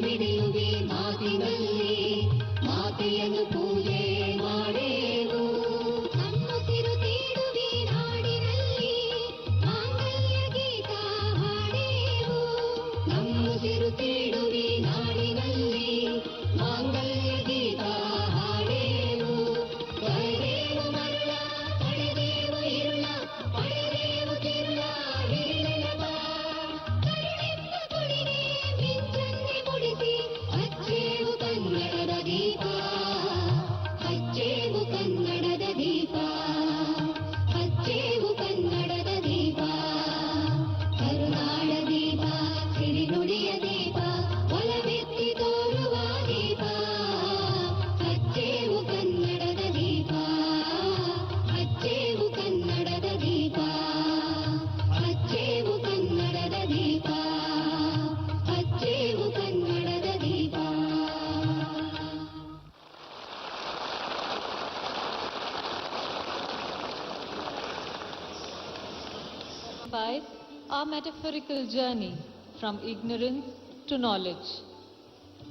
ಮಿಡಿಯುವಿ ಮಾತಿನಲ್ಲಿ ಮಾತೆಯನ್ನು ಪೂಜೆ ಮಾಡೇವು ನಮ್ಮುಸಿರು ತೀಡುವಿ ನಾಡಿನಲ್ಲಿ ಮಾಂಗಲ್ಯ ಗೀತ ಹಾಡೇವು ನಮ್ಮುಸಿರು ತೀಡುವಿ ನಾಡಿನಲ್ಲಿ ಮಾಂಗಲ್ಯ ಗೀತ ಹಾಡೇವು ಕಳೆದೇವು ಮರಳ ಕಳೆದೇವು ಇರುಳ ಪಡೆದೇವು ತಿರುಳ ಹಿರಿಳೆಲವ ಕರುಳೆಂಬ ಕೊಡಿಗೆ ಮಿಂಚನ್ನೆ ಮುಡಿಸಿ ಹಚ್ಚೇವು ಕನ್ನಡದ ದೀಪ ಹಚ್ಚೇವು ಕನ್ನಡದ ದೀಪ ಹಚ್ಚೇವು ಕನ್ನಡದ ದೀಪ ಕರುನಾಡ ದೀಪ ಸಿರಿನುಡಿಯ ದೀಪ ಒಲವೆತ್ತಿ ತೋರುವ ದೀಪ ಹಚ್ಚೇವು ಕನ್ನಡದ ದೀಪ ಹಚ್ಚೇವು ಕನ್ನಡದ ದೀಪ ಹಚ್ಚೇವು ಕನ್ನಡದ ದೀಪ ಹಚ್ಚೇವು ಕನ್ನಡದ ದೀಪ. 5. Our metaphorical journey from ignorance to knowledge.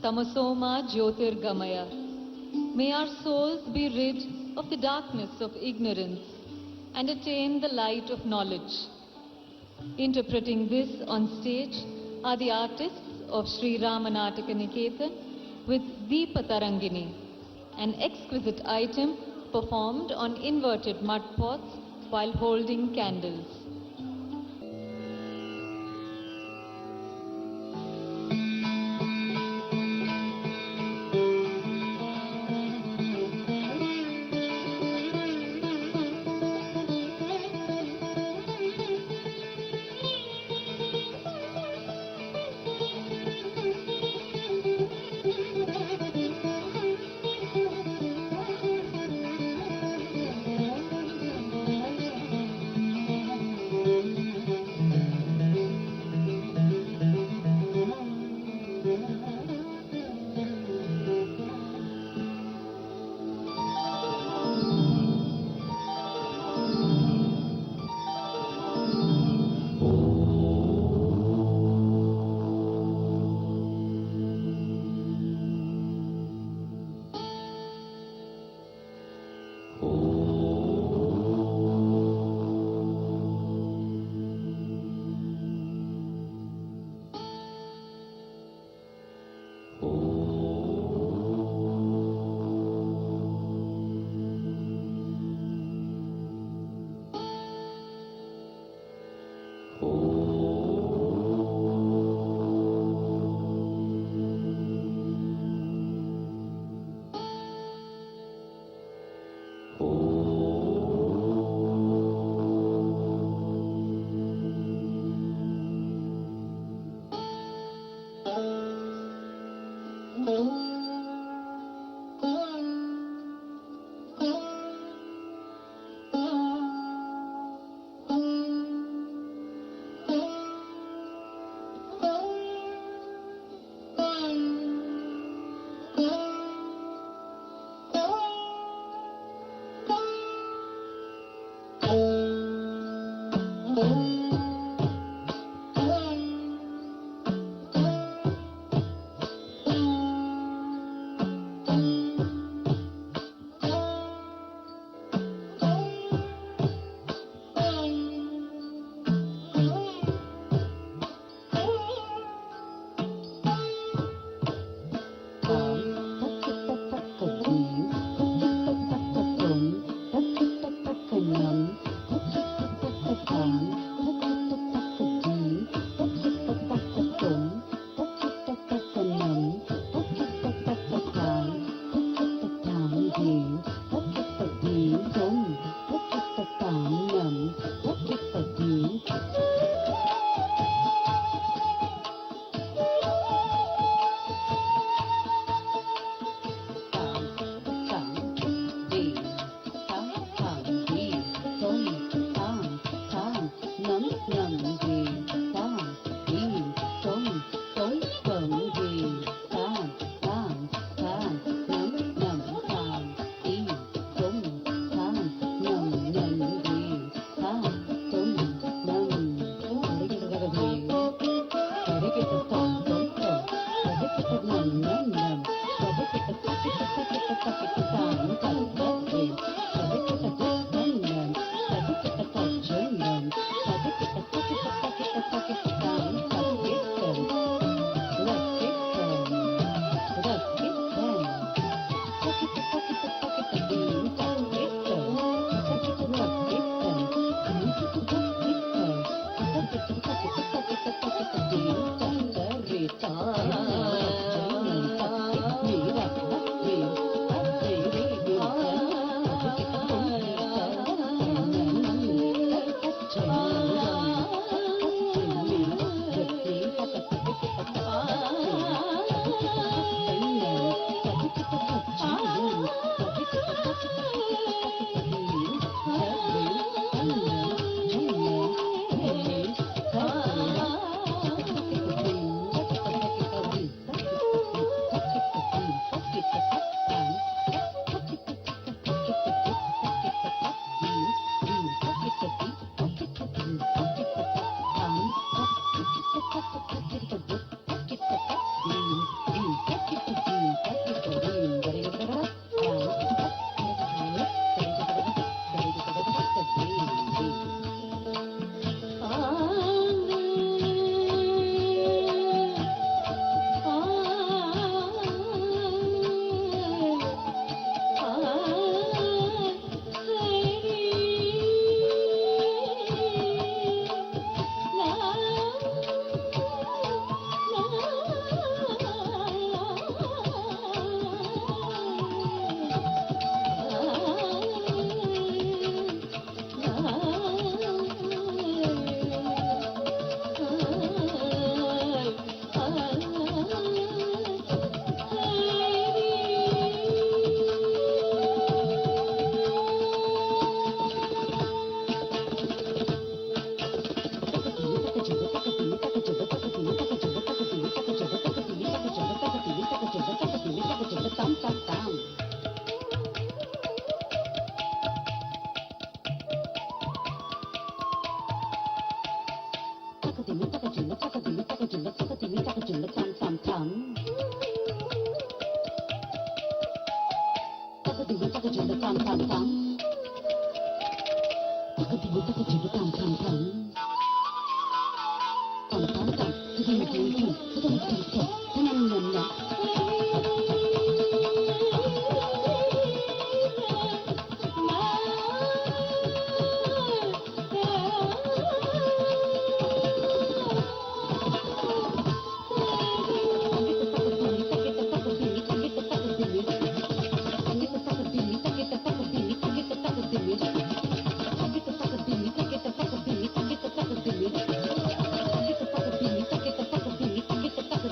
Tamasoma Jyotirgamaya. May our souls be rid of the darkness of ignorance and attain the light of knowledge. Interpreting this on stage are the artists of Sri Ramanataka Niketan with Deepa Tarangini, an exquisite item performed on inverted mud pots while holding candles.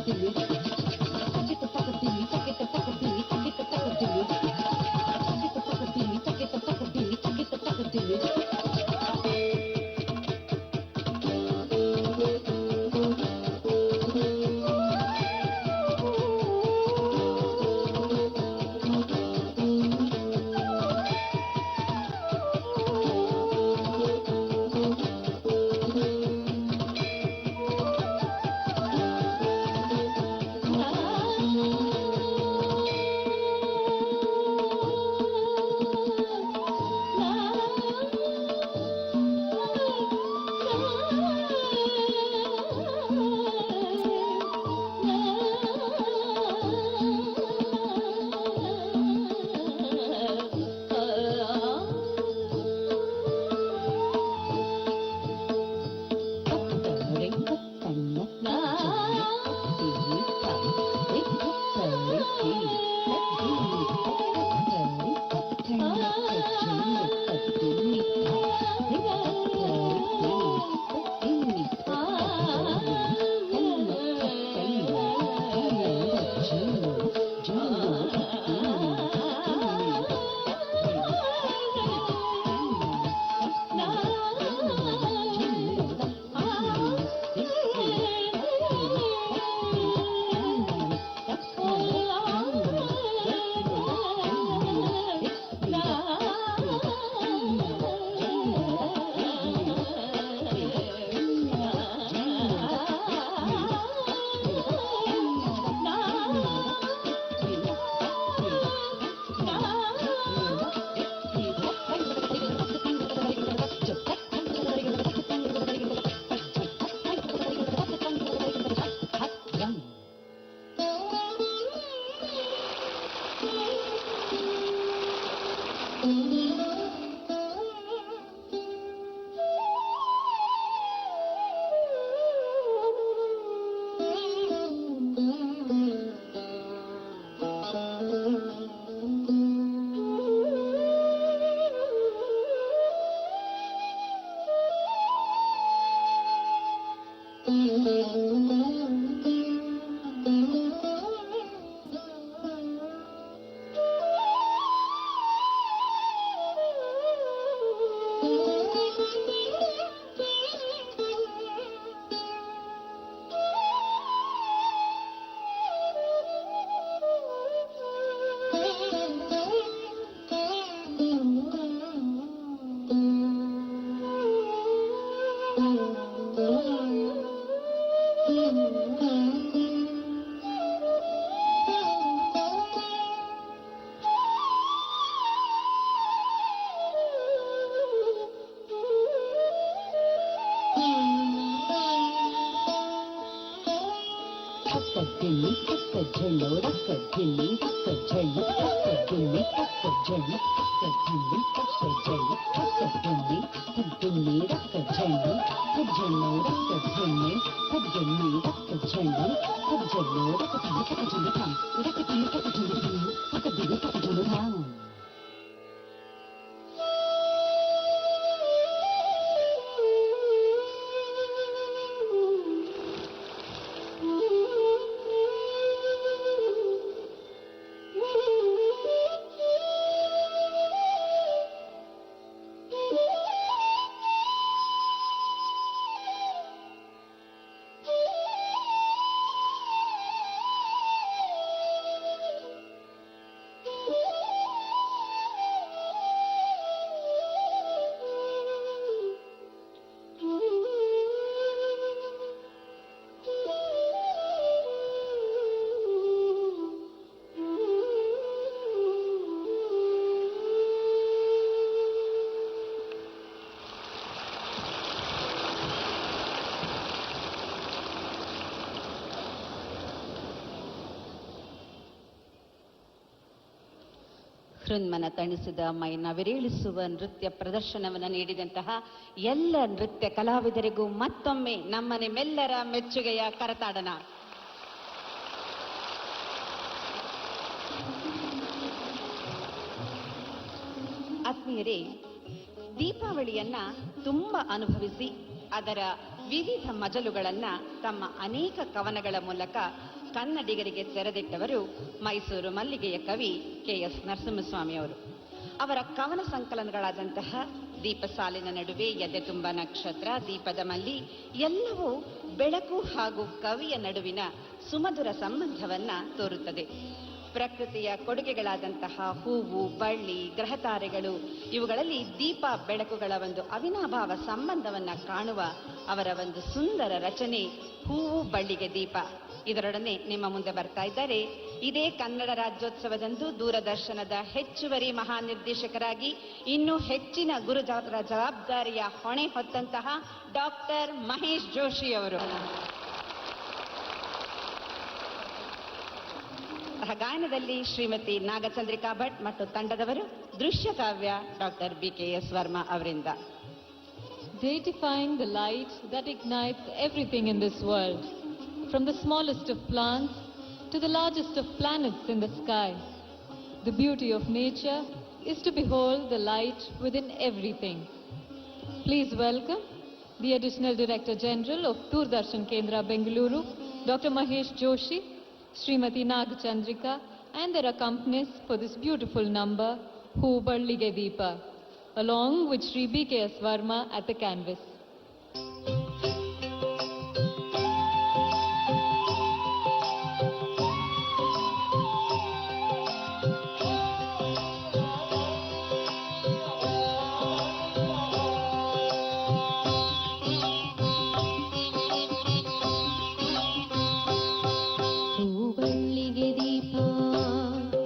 Thank you. झल्लो रख ढिल्ली तक झल्ली तक ढिल्ली तक झल्ली तक ढिल्ली तक झल्ली तक ढिल्ली तक ढिल्ली रख झल्ली तक झल्लो रख ढिल्ली तक ढिल्ली रख झल्ली तक झल्लो रख ढिल्ली तक झल्ली थाम रख ढिल्ली तक झल्ली थाम तक ढिल्ली तक झल्ली थाम ಹೃನ್ಮನ ತಣಿಸಿದ ಮೈ ನವಿರೇಳಿಸುವ ನೃತ್ಯ ಪ್ರದರ್ಶನವನ್ನು ನೀಡಿದಂತಹ ಎಲ್ಲ ನೃತ್ಯ ಕಲಾವಿದರಿಗೂ ಮತ್ತೊಮ್ಮೆ ನಮ್ಮ ನಿಮ್ಮೆಲ್ಲರ ಮೆಚ್ಚುಗೆಯ ಕರತಾಡನ. ಆತ್ಮೀಯರೇ, ದೀಪಾವಳಿಯನ್ನ ತುಂಬಾ ಅನುಭವಿಸಿ ಅದರ ವಿವಿಧ ಮಜಲುಗಳನ್ನ ತಮ್ಮ ಅನೇಕ ಕವನಗಳ ಮೂಲಕ ಕನ್ನಡಿಗರಿಗೆ ತೆರೆದಿಟ್ಟವರು ಮೈಸೂರು ಮಲ್ಲಿಗೆಯ ಕವಿ ಕೆ.ಎಸ್. ನರಸಿಂಹಸ್ವಾಮಿ ಅವರು. ಅವರ ಕವನ ಸಂಕಲನಗಳಾದಂತಹ ದೀಪ ಸಾಲಿನ ನಡುವೆ, ಎದೆ ತುಂಬ ನಕ್ಷತ್ರ, ದೀಪದ ಮಲ್ಲಿ ಎಲ್ಲವೂ ಬೆಳಕು ಹಾಗೂ ಕವಿಯ ನಡುವಿನ ಸುಮಧುರ ಸಂಬಂಧವನ್ನ ತೋರುತ್ತದೆ. ಪ್ರಕೃತಿಯ ಕೊಡುಗೆಗಳಾದಂತಹ ಹೂವು, ಬಳ್ಳಿ, ಗ್ರಹತಾರೆಗಳು ಇವುಗಳಲ್ಲಿ ದೀಪ ಬೆಳಕುಗಳ ಒಂದು ಅವಿನಾಭಾವ ಸಂಬಂಧವನ್ನ ಕಾಣುವ ಅವರ ಒಂದು ಸುಂದರ ರಚನೆ ಹೂವು ಬಳ್ಳಿಗೆ ದೀಪ. ಇದರೊಡನೆ ನಿಮ್ಮ ಮುಂದೆ ಬರ್ತಾ ಇದ್ದಾರೆ ಇದೇ ಕನ್ನಡ ರಾಜ್ಯೋತ್ಸವದಂದು ದೂರದರ್ಶನದ ಹೆಚ್ಚುವರಿ ಮಹಾನಿರ್ದೇಶಕರಾಗಿ ಇನ್ನೂ ಹೆಚ್ಚಿನ ಗುರು ಜವಾಬ್ದಾರಿಯ ಹೊಣೆ ಹೊತ್ತಂತಹ ಡಾಕ್ಟರ್ ಮಹೇಶ್ ಜೋಶಿ ಅವರು. ಗಾಯನದಲ್ಲಿ ಶ್ರೀಮತಿ ನಾಗಚಂದ್ರಿಕಾ ಭಟ್ ಮತ್ತು ತಂಡದವರು, ದೃಶ್ಯ ಕಾವ್ಯ ಡಾಕ್ಟರ್ ಬಿ.ಕೆ.ಎಸ್. ವರ್ಮಾ ಅವರಿಂದ. Datifying the light that ignites everything in this world, from the smallest of plants to the largest of planets in the sky. The beauty of nature is to behold the light within everything. Please welcome the Additional Director General of Doordarshan Kendra, Bengaluru, Dr. Mahesh Joshi, Srimati Nagachandrika, and their accompanist for this beautiful number, Hu Ballige Deepa, along with Sri B.K.S. Verma at the canvas.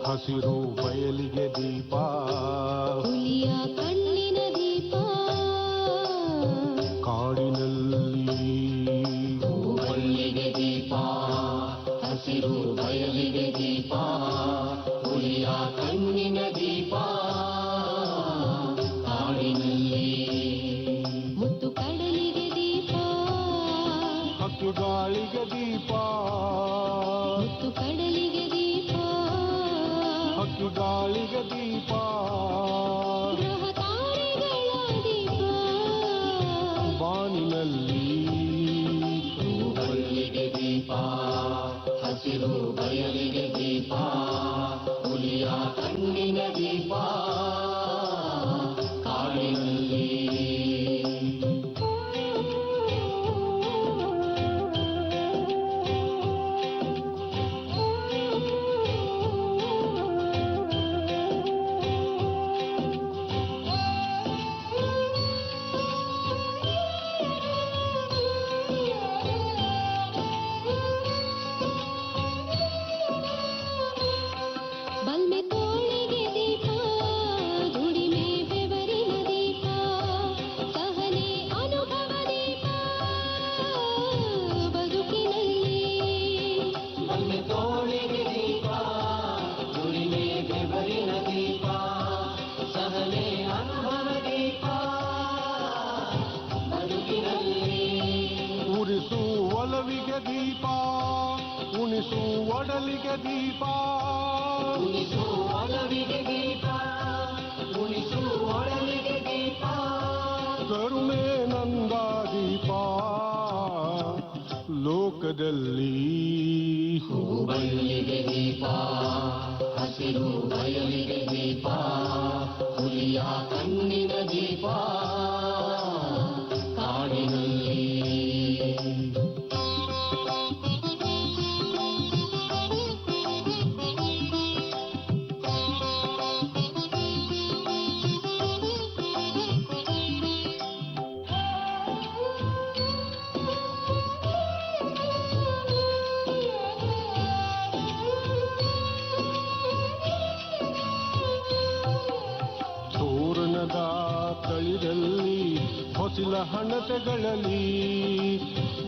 ಹಸಿರು ಬಯಲಿಗೆ ದೀಪ, ಹುಲಿಯ ಕಣ್ಣಿನ ದೀಪ, ಕಾಡಿನಲ್ಲಿ ಹೂಬಳ್ಳಿಗೆ ದೀಪ, ಹಸಿರು ಬಯಲಿಗೆ ದೀಪ, ಹುಲಿಯ ಕಣ್ಣಿನ ದೀಪ, ಕಾಡಿನಲ್ಲಿ ಮುತ್ತು ಕಡಲಿಗೆ ದೀಪ, ಹಕ್ಕು ಗಾಳಿಗೆ ದೀಪ, ಮುತ್ತು ಕಡಲಿಗೆ ದೀಪ, ಹಕ್ಕು ಗಾಳಿಗೆ ದೀಪ, ಗ್ರಹ ಹಣತೆಗಳಲ್ಲಿ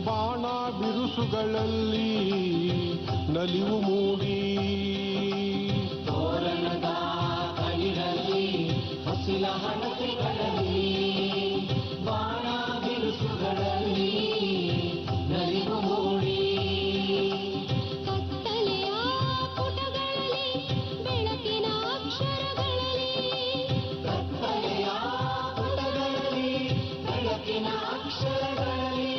ಬಾಣ ಬಿರುಸುಗಳಲ್ಲಿ ನಲಿವು ಮೂಡಿ ತೋರಣದ ಕೈಗಳಲ್ಲಿ ಹಸಿಲ ಹಣತೆಗಳಲ್ಲಿ ಬಾಣ ಬಿರುಸುಗಳಲ್ಲಿ ನಲಿವು ಮೂಡಿ ಕತ್ತಲೆಯ ಪುಟಗಳಲ್ಲಿ ಬೆಳಕಿನ ಅಕ್ಷರಗಳಲ್ಲಿ ಕತ್ತಲೆಯ ಪುಟಗಳಲ್ಲಿ ಬೆಳಕಿನ ಅಕ್ಷರಗಳಲ್ಲಿ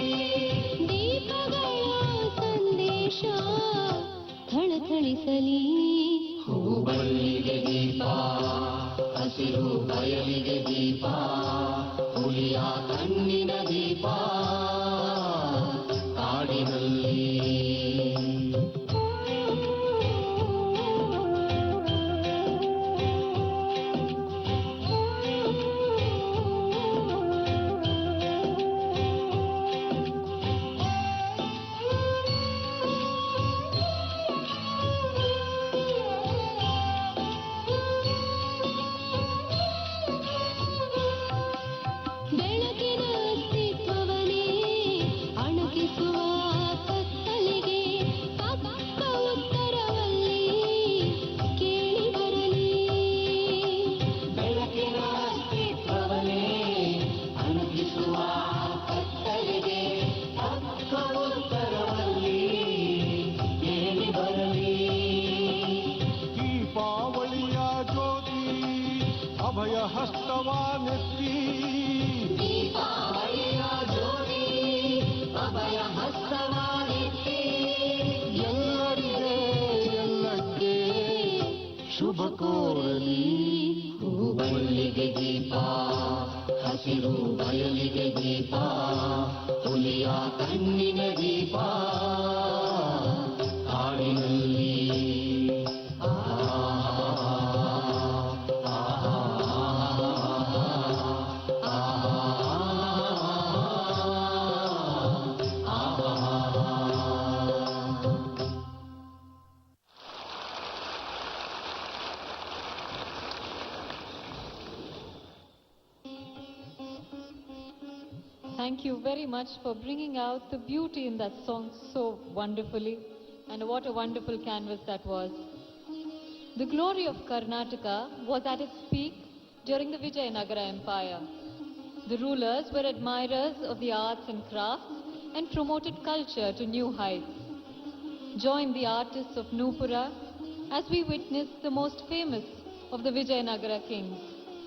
ದೀಪಗಳ ಸಂದೇಶ ಥಳಥಳಿಸಲಿ ಹೂಬಳ್ಳಿಗೆ ದೀಪ ಹಸಿರು ಬಯಲಿಗೆ ದೀಪ ಹುಲಿಯ ಕಣ್ಣಿನ ದೀಪ ಕಾಡಿನಲ್ಲಿ ಬೆಳಕಿನ ಅಸ್ತಿತ್ವವನೇ ಅಣಕಿಸುವ ಕತ್ತಲಿಗೆ ತಕ್ಕ ಉತ್ತರವಲ್ಲಿ ಕೇಳಿ ಬರಲಿ ಬೆಳಕಿನ ಅಸ್ತಿತ್ವವನೇ ಅಣಗಿಸುವ ಕತ್ತಲೆಗೆ ತಕ್ಕ ಉತ್ತರವಲ್ಲಿ ಕೇಳಿ ಬರಲಿ ದೀಪಾವಳಿಯ ಜ್ಯೋತಿ ಅಭಯ ಹಸ್ತವಾನೆತ್ತಿ ದೀಪಾವಳಿಯ ಜ್ಯೋತಿ ಅಭಯ ಹಸ್ತವಾನಿತ್ತಿ ಎಲ್ಲರಿಗೆ ಎಲ್ಲಕ್ಕೆ ಶುಭ ಕೋರಲಿ ಹೂಬಳ್ಳಿಗೆ ದೀಪ ಹಸಿರು ಬಯಲಿಗೆ ದೀಪ ಹುಲಿಯ ಕಣ್ಣಿನ ದೀಪ ಕಾಡಿನಲ್ಲಿ Thank you very much for bringing out the beauty in that song so wonderfully, and what a wonderful canvas that was. The glory of Karnataka was at its peak during the Vijayanagara Empire. The rulers were admirers of the arts and crafts and promoted culture to new heights. Join the artists of Nupura as we witness the most famous of the Vijayanagara kings,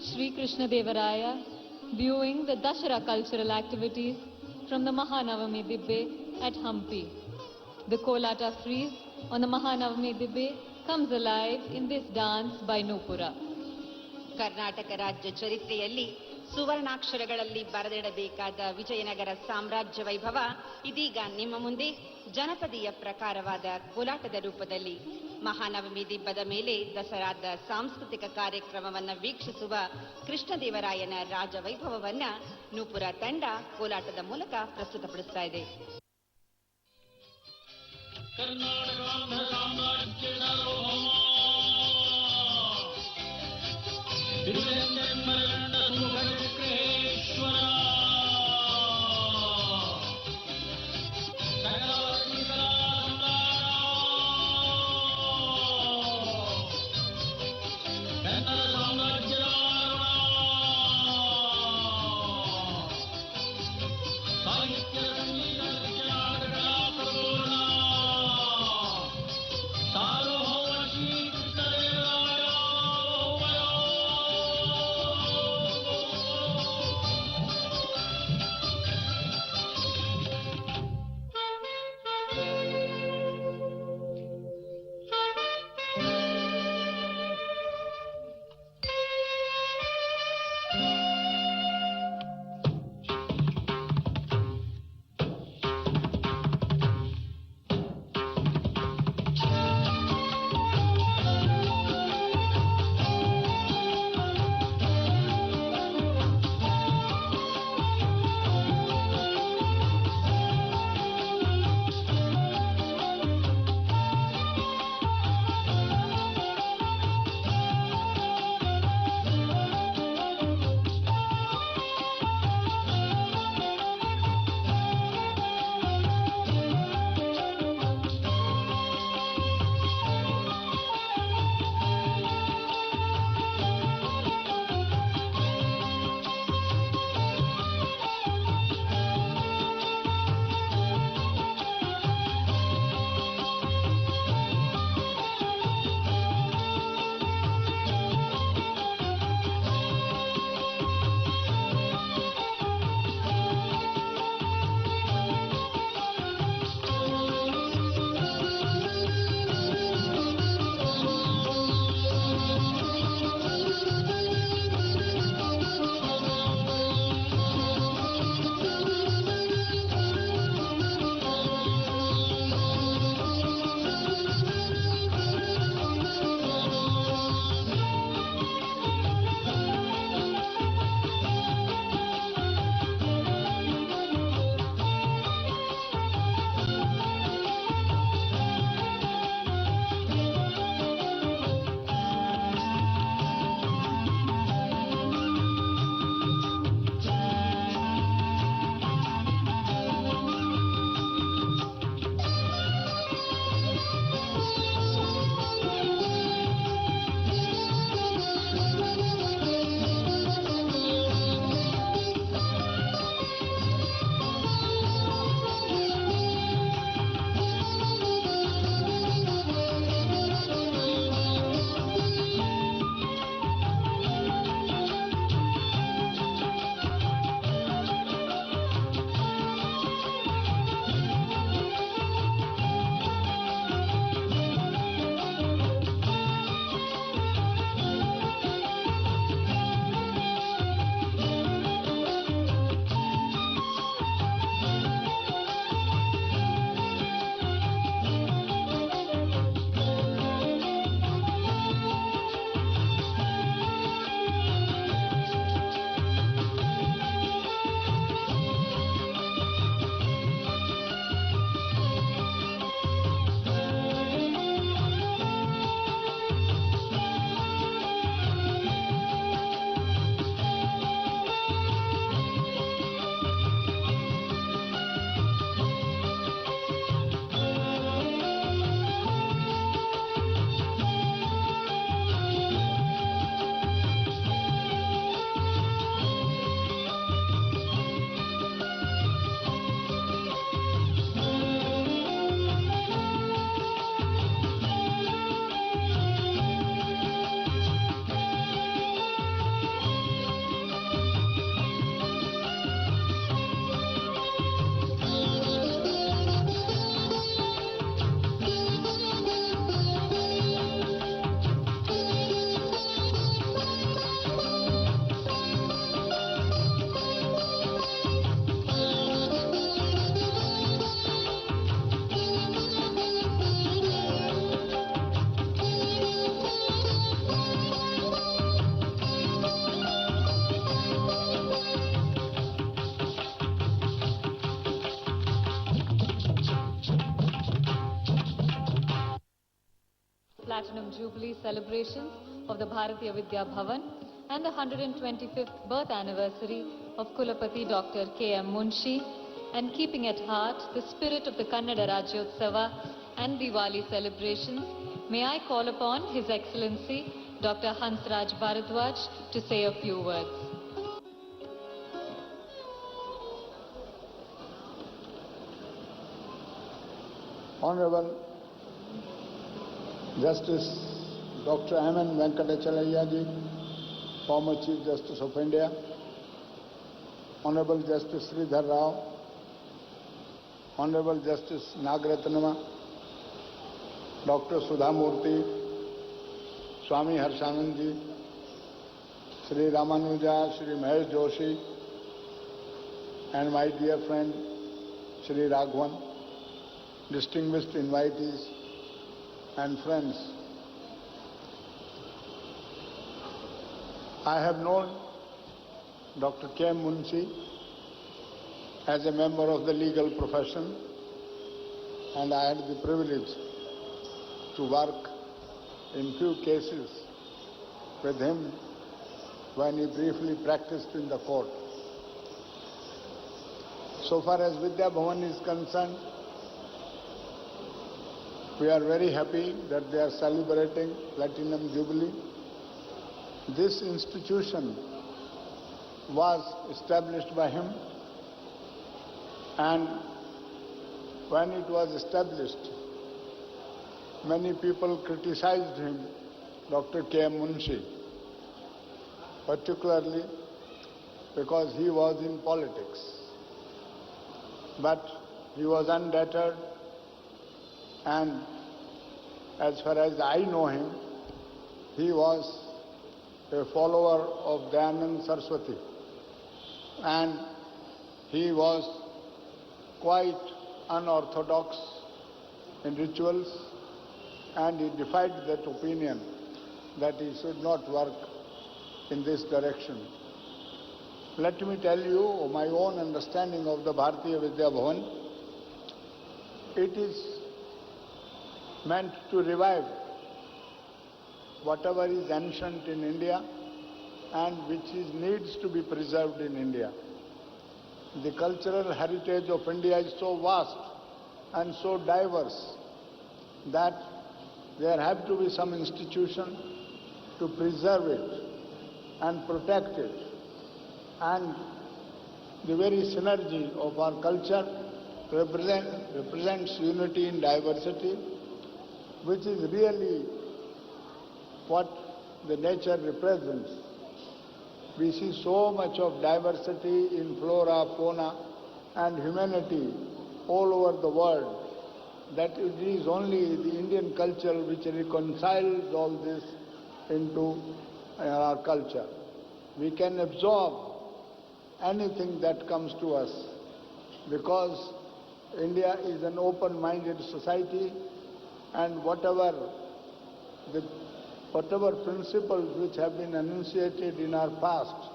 Sri Krishna Devaraya, viewing the Dashara cultural activities from the Mahanavami Dibbe at Hampi. The Kolata frieze on the Mahanavami Dibbe comes alive in this dance by Nupura. Karnataka ರಾಜ್ಯ ಚರಿತ್ರೆಯಲ್ಲಿ ಸುವರ್ಣಾಕ್ಷರಗಳಲ್ಲಿ ಬರೆದಿಡಬೇಕಾದ ವಿಜಯನಗರ ಸಾಮ್ರಾಜ್ಯ ವೈಭವ ಇದೀಗ ನಿಮ್ಮ ಮುಂದೆ ಜನಪದೀಯ ಪ್ರಕಾರವಾದ ಕೋಲಾಟದ ರೂಪದಲ್ಲಿ. ಮಹಾನವಮಿ ದಿಬ್ಬದ ಮೇಲೆ ದಸರಾದ ಸಾಂಸ್ಕೃತಿಕ ಕಾರ್ಯಕ್ರಮವನ್ನು ವೀಕ್ಷಿಸುವ ಕೃಷ್ಣದೇವರಾಯನ ರಾಜವೈಭವವನ್ನ ನೂಪುರ ತಂಡ ಕೋಲಾಟದ ಮೂಲಕ ಪ್ರಸ್ತುತಪಡಿಸ್ತಾ ಇದೆ. ಸಾರ್ವಭೌಮ Shri Jubilee celebrations of the Bharatiya Vidya Bhavan and the 125th birth anniversary of Kulapati Dr. K.M. Munshi, and keeping at heart the spirit of the Kannada Rajyotsava and Diwali celebrations, may I call upon His Excellency Dr. Hansraj Bharadwaj to say a few words. Honorable Justice Dr. M.N. Venkatachalaya ji, former Chief Justice of India, Honorable Justice Sridhar Rao, Honorable Justice Nagaratnama, Dr. Sudha Murthy, Swami Harshanand ji, Sri Ramanuja, Sri Mahesh Joshi, and my dear friend Sri Raghavan, distinguished invitees and friends. I have known Dr. K. Munshi as a member of the legal profession, and I had the privilege to work in few cases with him when he briefly practiced in the court. So far as Vidya Bhavan is concerned, we are very happy that they are celebrating Platinum Jubilee. This institution was established by him, and when it was established, many people criticized him, Dr. K. M. Munshi, particularly because he was in politics. But he was undeterred, and as far as I know him, he was a follower of Dayanand Saraswati, and he was quite unorthodox in rituals, and he defied that opinion that he should not work in this direction. Let me tell you my own understanding of the Bharatiya Vidya Bhavan. It is meant to revive whatever is ancient in India and which needs to be preserved in India. The cultural heritage of India is so vast and so diverse that there have to be some institution to preserve it and protect it. And the very synergy of our culture represents unity in diversity, which is really what the nature represents. We see so much of diversity in flora, fauna, and humanity all over the world that it is only the Indian culture which reconciles all this into our culture. We can absorb anything that comes to us because India is an open-minded society, and whatever principles which have been enunciated in our past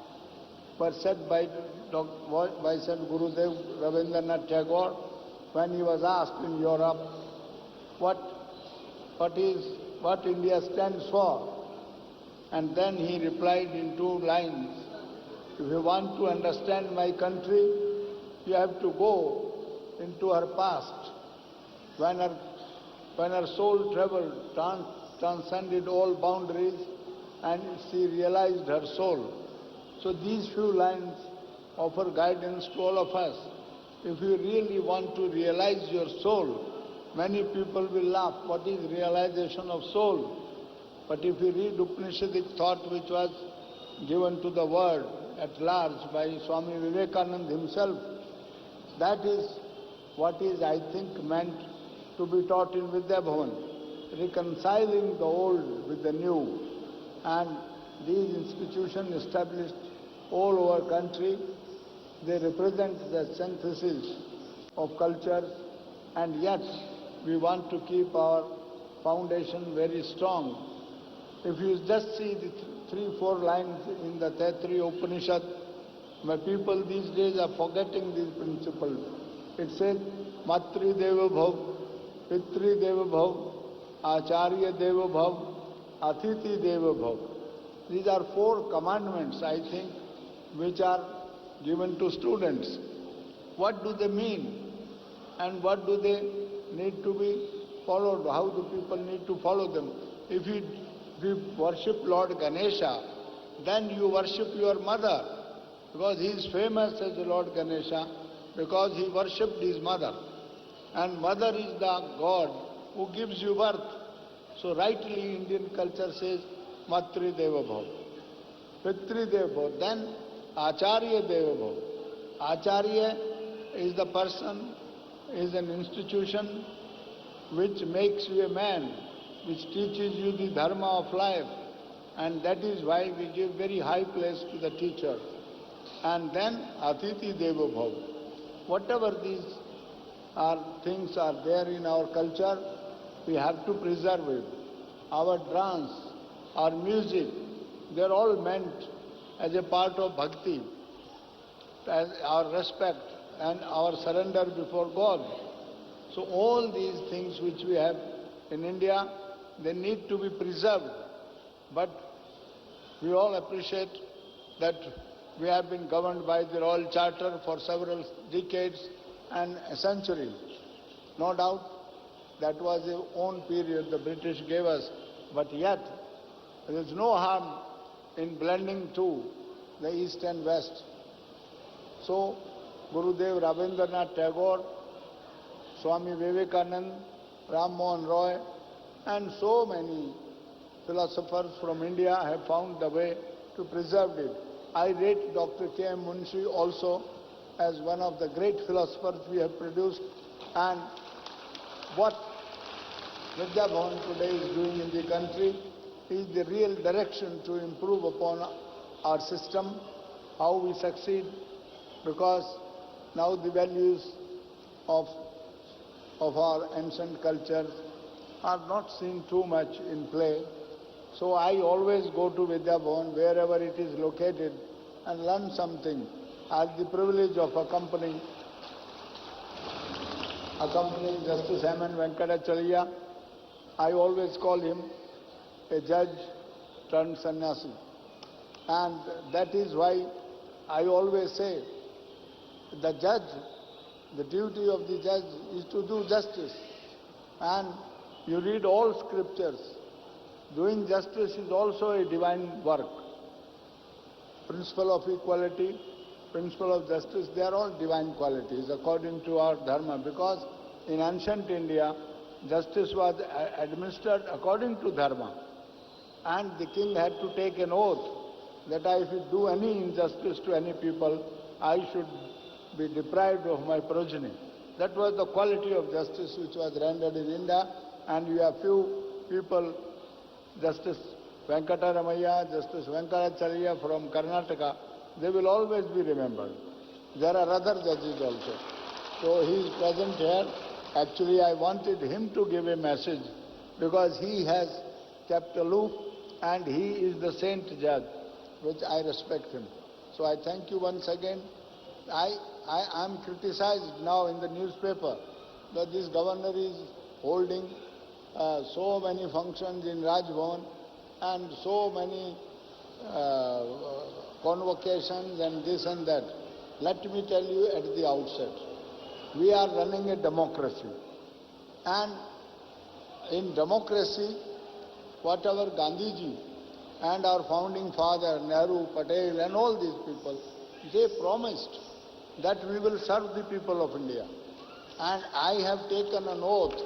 were said by Saint Gurudev Rabindranath Tagore when he was asked in Europe what India stands for. And then he replied in 2 lines, if you want to understand my country, you have to go into her past. When her soul traveled, transcended all boundaries, and she realized her soul. So these few lines offer guidance to all of us. If you really want to realize your soul, many people will laugh, what is realization of soul? But if you read Upanishadic thought which was given to the world at large by Swami Vivekananda himself, that is what is, I think, meant to be taught in Vidya Bhavan, reconciling the old with the new. And these institutions established all over country, they represent the synthesis of cultures, and yet we want to keep our foundation very strong. If you just see the 3-4 lines in the Taittiriya Upanishad, my people these days are forgetting these principles. It says, Matri Deva Bhav, Pitri Deva Bhav, Acharya Deva Bhav, Atiti Deva Bhav. These are 4 commandments, I think, which are given to students. What do they mean? And what do they need to be followed? How do people need to follow them? If you worship Lord Ganesha, then you worship your mother, because he is famous as the Lord Ganesha, because he worshipped his mother. And mother is the God who gives you birth. So rightly Indian culture says, Matri Deva Bhav, Pitri Deva Bhav, then Acharya Deva Bhav. Acharya is the person, is an institution which makes you a man, which teaches you the dharma of life, and that is why we give very high place to the teacher. And then Atiti Deva Bhav. Whatever these things are there in our culture, we have to preserve it. Our dance, our music, they are all meant as a part of bhakti, as our respect and our surrender before God. So all these things which we have in India, they need to be preserved. But we all appreciate that we have been governed by the Royal Charter for several decades and a century. No doubt that was the own period the British gave us, but yet there is no harm in blending two, the East and West. So Gurudev Rabindranath Tagore, Swami Vivekanand, Ram Mohan Roy, and so many philosophers from India have found the way to preserve it. I rate Dr. K.M. Munshi also as one of the great philosophers we have produced, and what Vidya Bhavan today is doing in the country is the real direction to improve upon our system, how we succeed, because now the values of our ancient cultures are not seen too much in play. So I always go to Vidya Bhavan wherever it is located and learn something. I had the privilege of accompanying Justice M.N. Venkatacharya. I always call him a judge turned sannyasi. And that is why I always say the judge, the duty of the judge is to do justice. And you read all scriptures. Doing justice is also a divine work. Principle of equality, principle of justice, they are all divine qualities according to our dharma, because in ancient India, justice was administered according to dharma. And the king had to take an oath that if you do any injustice to any people, I should be deprived of my progeny. That was the quality of justice which was rendered in India, and you have few people, Justice Venkataramaya, Justice Venkatacharya from Karnataka, they will always be remembered. There are other judges also. So he is present here. Actually, I wanted him to give a message because he has kept aloof and he is the saint judge, which I respect him. So I thank you once again. I am criticized now in the newspaper that this governor is holding so many functions in Raj Bhavan and so many convocations and this and that. Let me tell you at the outset, we are running a democracy. And in democracy, whatever Gandhiji and our founding father, Nehru, Patel and all these people, they promised that we will serve the people of India. And I have taken an oath.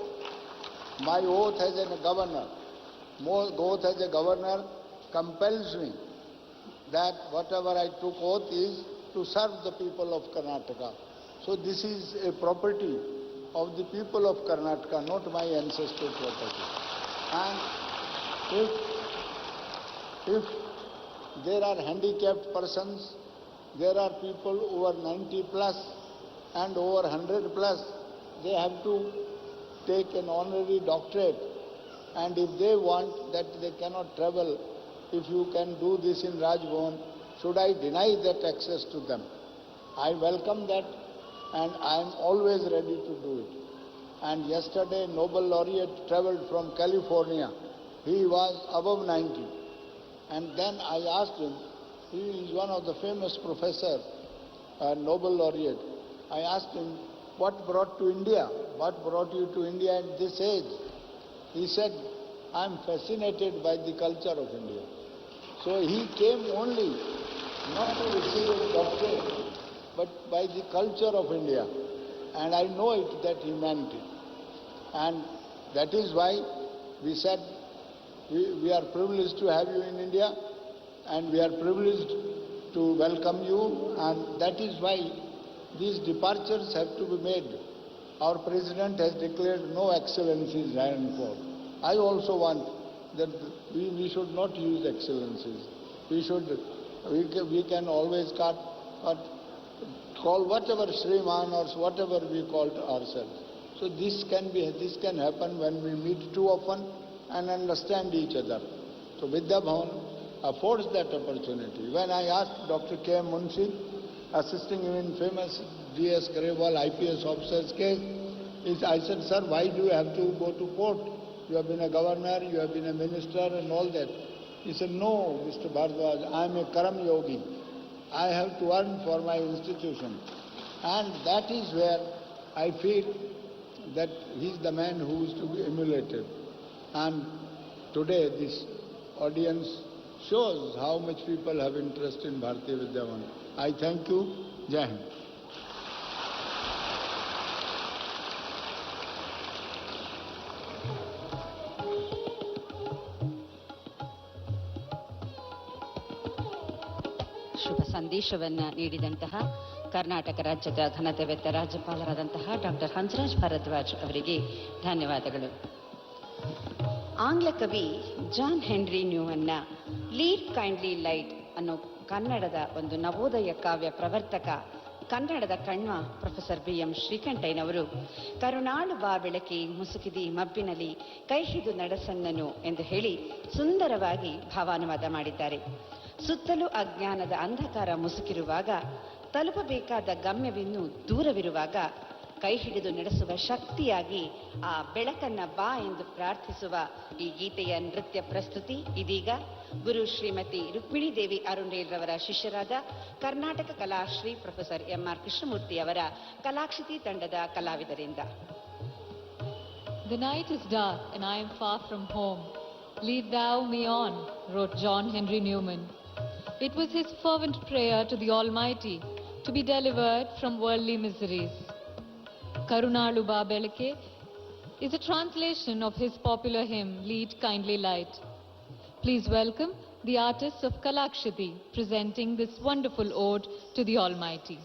My oath as a governor, oath as a governor compels me that whatever I took oath is to serve the people of Karnataka. So this is a property of the people of Karnataka, not my ancestral property. And if there are handicapped persons, there are people over 90 plus and over 100 plus, they have to take an honorary doctorate, and if they want that they cannot travel, if you can do this in Raj Bhavan, should I deny that access to them? I welcome that and I am always ready to do it. And yesterday Nobel laureate travelled from California he was above 90. And then I asked him, he is one of the famous professor, Nobel laureate. I asked him, what brought to India? What brought you to India at this age? He said, I am fascinated by the culture of India. So he came only not to receive a doctorate, but by the culture of India. And I know it that he meant it. And that is why we said, we are privileged to have you in India, and we are privileged to welcome you, and that is why these departures have to be made. Our President has declared no excellencies henceforth. I also want that we should not use excellencies. We can always call whatever Shriman or whatever we call ourselves. So this can happen when we meet too often and understand each other. So Vidya Bhavan affords that opportunity. When I asked Dr. K. M. Munshi, assisting him in famous D.S. Grewal IPS officer's case, I said, sir, why do you have to go to court? You have been a governor, you have been a minister and all that. He said, no, Mr. Bhardwaj, I am a Karam Yogi. I have to earn for my institution. And that is where I feel that he is the man who is to be emulated. And today this audience shows how much people have interest in Bharatiya Vidya Bhavan. I thank you. Jai Hind. ಶುಭ ಸಂದೇಶವನ್ನು ನೀಡಿದಂತಹ ಕರ್ನಾಟಕ ರಾಜ್ಯದ ಘನತೆವೆತ್ತ ರಾಜ್ಯಪಾಲರಾದಂತಹ doctor Hansraj Bhardwaj ಅವರಿಗೆ ಧನ್ಯವಾದಗಳು. ಆಂಗ್ಲ ಕವಿ John Henry ನ್ಯೂಮನ್ನ ಲೀಡ್ ಕೈಂಡ್ಲಿ ಲೈಟ್ ಅನ್ನೋ ಕನ್ನಡದ ಒಂದು ನವೋದಯ ಕಾವ್ಯ ಪ್ರವರ್ತಕ, ಕನ್ನಡದ ಕಣ್ವ ಪ್ರೊಫೆಸರ್ ಬಿ.ಎಂ. ಶ್ರೀಕಂಠಯ್ಯನವರು ಕರುಣಾಳು ಬಾ ಬೆಳಕಿ ಮುಸುಕಿದಿ ಮಬ್ಬಿನಲ್ಲಿ ಕೈ ಹಿಡಿದು ನಡೆಸನ್ನನು ಎಂದು ಹೇಳಿ ಸುಂದರವಾಗಿ ಭಾವಾನುವಾದ ಮಾಡಿದ್ದಾರೆ. ಸುತ್ತಲೂ ಅಜ್ಞಾನದ ಅಂಧಕಾರ ಮುಸುಕಿರುವಾಗ, ತಲುಪಬೇಕಾದ ಗಮ್ಯವಿನ್ನೂ ದೂರವಿರುವಾಗ ಕೈ ಹಿಡಿದು ನಡೆಸುವ ಶಕ್ತಿಯಾಗಿ ಆ ಬೆಳಕನ್ನ ಬಾ ಎಂದು ಪ್ರಾರ್ಥಿಸುವ ಈ ಗೀತೆಯ ನೃತ್ಯ ಪ್ರಸ್ತುತಿ ಇದೀಗ ಗುರು ಶ್ರೀಮತಿ ರುಕ್ಮಿಣಿ ದೇವಿ ಅರುಣೇಲ್ರವರ ಶಿಷ್ಯರಾದ ಕರ್ನಾಟಕ ಕಲಾಶ್ರೀ ಪ್ರೊಫೆಸರ್ ಎಂ.ಆರ್. ಕೃಷ್ಣಮೂರ್ತಿ ಅವರ ಕಲಾಕ್ಷಿತಿ ತಂಡದ ಕಲಾವಿದರಿಂದ. The night is dark and I am far from home. Lead thou me on, wrote John Henry Newman. It was his fervent prayer to the Almighty to be delivered from worldly miseries. Karunalu Ba Belake is a translation of his popular hymn, Lead Kindly Light. Please welcome the artists of Kalakshiti presenting this wonderful ode to the Almighty.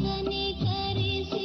ಕನಿಕರಿಸಿ